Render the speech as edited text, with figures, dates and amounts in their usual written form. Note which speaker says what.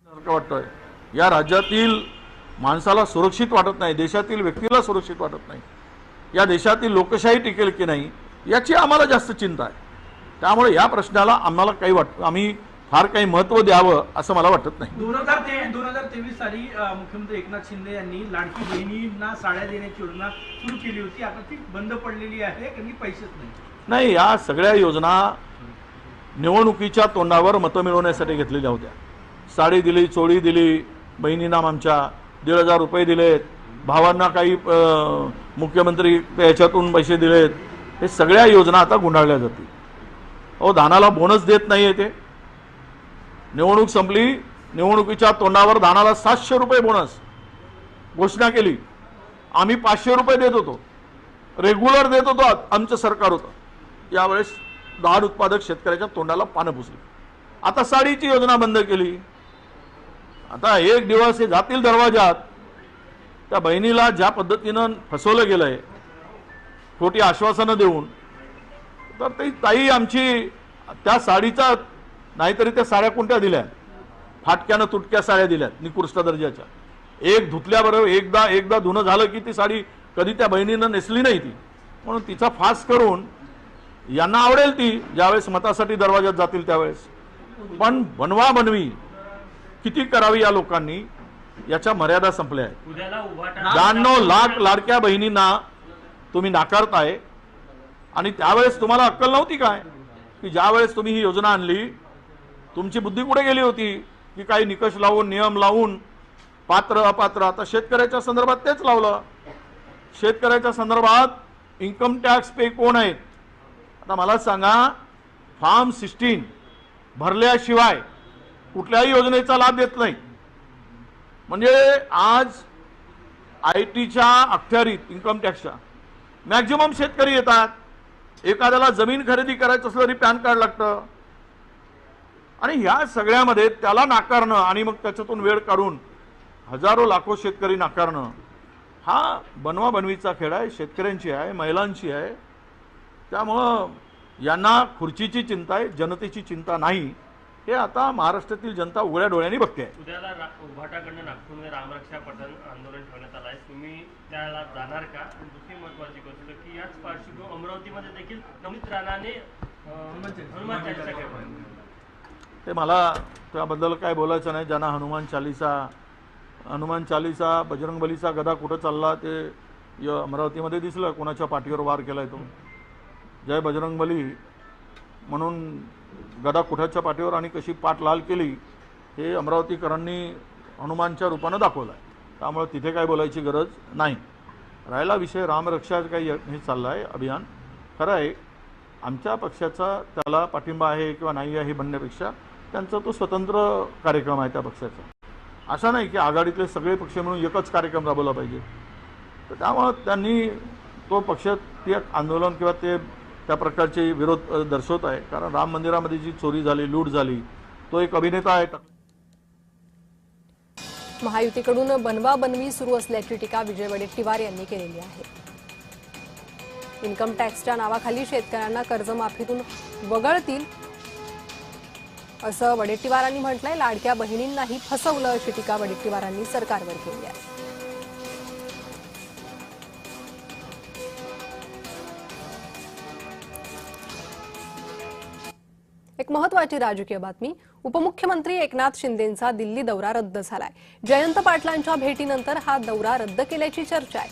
Speaker 1: वाटतंय या राज्यातील माणसाला सुरक्षित वाटत नाही, देशातील व्यक्तीला सुरक्षित वाटत नाही, या देशातील लोकशाही टिकेल की नाही याची आम्हाला जास्त चिंता आहे। त्यामुळे या प्रश्नाला आम्हाला काही आम्ही फार काही महत्त्व द्यावं असं मला वाटत नाही।
Speaker 2: 2023 साली मुख्यमंत्री एकनाथ शिंदे यांनी लाडकी बहिणींना साड्या देण्याची योजना सुरू केली होती, आता ती बंद पडलेली आहे कारण की पैसेच
Speaker 1: नाही। या सगळ्या योजना निवडणुकीच्या तोंडावर मतं मिळवण्यासाठी घेतलेल्या होत्या। साडी दिली, चोळी दिली, बहिणींना आमच्या 1,500 रुपये दिलेत, भावांना काही मुख्यमंत्री याच्यातून पैसे दिलेत, हे सगळ्या योजना आता गुंडाळल्या जातील। अहो, धानाला बोनस देत नाहीये ते। निवडणूक संपली, निवडणुकीच्या तोंडावर धानाला 700 रुपये बोनस घोषणा केली। आम्ही 500 रुपये देत होतो, रेग्युलर देत होतो, आमचं सरकार होतं। यावेळेस धान उत्पादक शेतकऱ्याच्या तोंडाला पानं पुसली। आता साडीची योजना बंद केली। आता एक दिवस हे जातील दरवाजात, त्या बहिणीला ज्या पद्धतीनं फसवलं गेलंय खोटी आश्वासनं देऊन, तर ती ताई आमची त्या साडीचा नाहीतरी त्या साड्या कोणत्या दिल्या, फाटक्यानं तुटक्या साड्या दिल्यात निकृष्ट दर्जाच्या। एक धुतल्याबरोबर एकदा धुणं झालं की ती साडी कधी त्या बहिणीनं नेसली नाही ती, म्हणून तिचा फास करून यांना आवडेल ती ज्यावेळेस मतासाठी दरवाजात जातील त्यावेळेस। पण बनवा बनवी किती करावी या लोकांनी, याच्या मर्यादा संपल्या आहेत। 92 लाख लाडक्या बहिणींना तुम्ही नाकारताय आणि त्यावेळेस तुम्हाला अक्कल नव्हती काय की ज्यावेळेस तुम्ही ही योजना आणली तुमची बुद्धी कुठे गेली होती की काही निकष लावून नियम लावून पात्र अपात्र। आता शेतकऱ्याच्या संदर्भात तेच लावलं। शेतकऱ्याच्या संदर्भात इन्कम टॅक्स पे कोण आहेत? आता मला सांगा, फॉर्म 16 भरल्याशिवाय कुठल्याही योजनेचा लाभ देत नाही। म्हणजे आज आयटीच्या अखत्यारीत इन्कम टॅक्सच्या मॅक्झिमम शेतकरी येतात। एखाद्याला जमीन खरेदी करायचं असलं तरी पॅन कार्ड लागतं आणि ह्या सगळ्यामध्ये त्याला नाकारणं आणि मग त्याच्यातून वेळ काढून हजारो लाखो शेतकरी नाकारणं हा बनवा बनवीचा खेळ आहे, शेतकऱ्यांची आहे, महिलांची आहे। त्यामुळं यांना खुर्चीची चिंता आहे, जनतेची चिंता नाही, हे आता महाराष्ट्रातील जनता उघड्या डोळ्यांनी बघते आहे।
Speaker 3: उद्याला उभाटाकडनं नागपूरमध्ये रामरक्षा पठण आंदोलन ठेवण्यात आलं आहे, तुम्ही त्याला जाणार का? आणि दुसरी महत्त्वाची गोष्ट की याच पार्श्वभूमीवर अमरावतीमध्ये देखील नवनीत राणाने हनुमान चालीसा केली।
Speaker 1: ते मला त्याबद्दल काय बोलायचं नाही। ज्यांना हनुमान चालीसा बजरंगबलीचा गदा कुठं चालला ते अमरावतीमध्ये दिसलं, कोणाच्या पाठीवर वार केलाय तो। जय बजरंगबली म्हणून गदा कुठाच्या पाठीवर आणि कशी पाठ लाल केली हे अमरावतीकरांनी हनुमानच्या रूपानं दाखवलं आहे। त्यामुळे तिथे काय बोलायची गरज नाही। राहिला विषय रामरक्षा काही हे चाललं आहे अभियान, खरं आहे आमच्या पक्षाचा त्याला पाठिंबा आहे किंवा नाही आहे हे म्हणण्यापेक्षा त्यांचा तो स्वतंत्र कार्यक्रम आहे त्या पक्षाचा। असा नाही की आघाडीतले सगळे पक्ष मिळून एकच कार्यक्रम राबवला पाहिजे। तर त्यामुळे त्यांनी तो पक्ष ते आंदोलन किंवा ते त्या प्रकारचे विरोध दर्शवत आहे। कारण राम मंदिरामध्ये जी चोरी झाली, लूट झाली, तो एक अभिनेता आहे।
Speaker 4: महायुतीकडून बनवा बनवी सुरू असल्याची टीका विजय वडेट्टीवार यांनी केलेली आहे। इन्कम टॅक्सच्या नावाखाली शेतकऱ्यांना कर्जमाफीतून वगळतील असं वडेट्टीवारांनी म्हटलंय। लाडक्या बहिणींनाही फसवलं अशी टीका वडेट्टीवारांनी सरकारवर केली आहे। एक महत्त्वाची राजकीय बातमी, उपमुख्यमंत्री एकनाथ शिंदेंचा दिल्ली दौरा रद्द झालाय। जयंत पाटलांच्या भेटीनंतर हा दौरा रद्द केल्याची चर्चा आहे।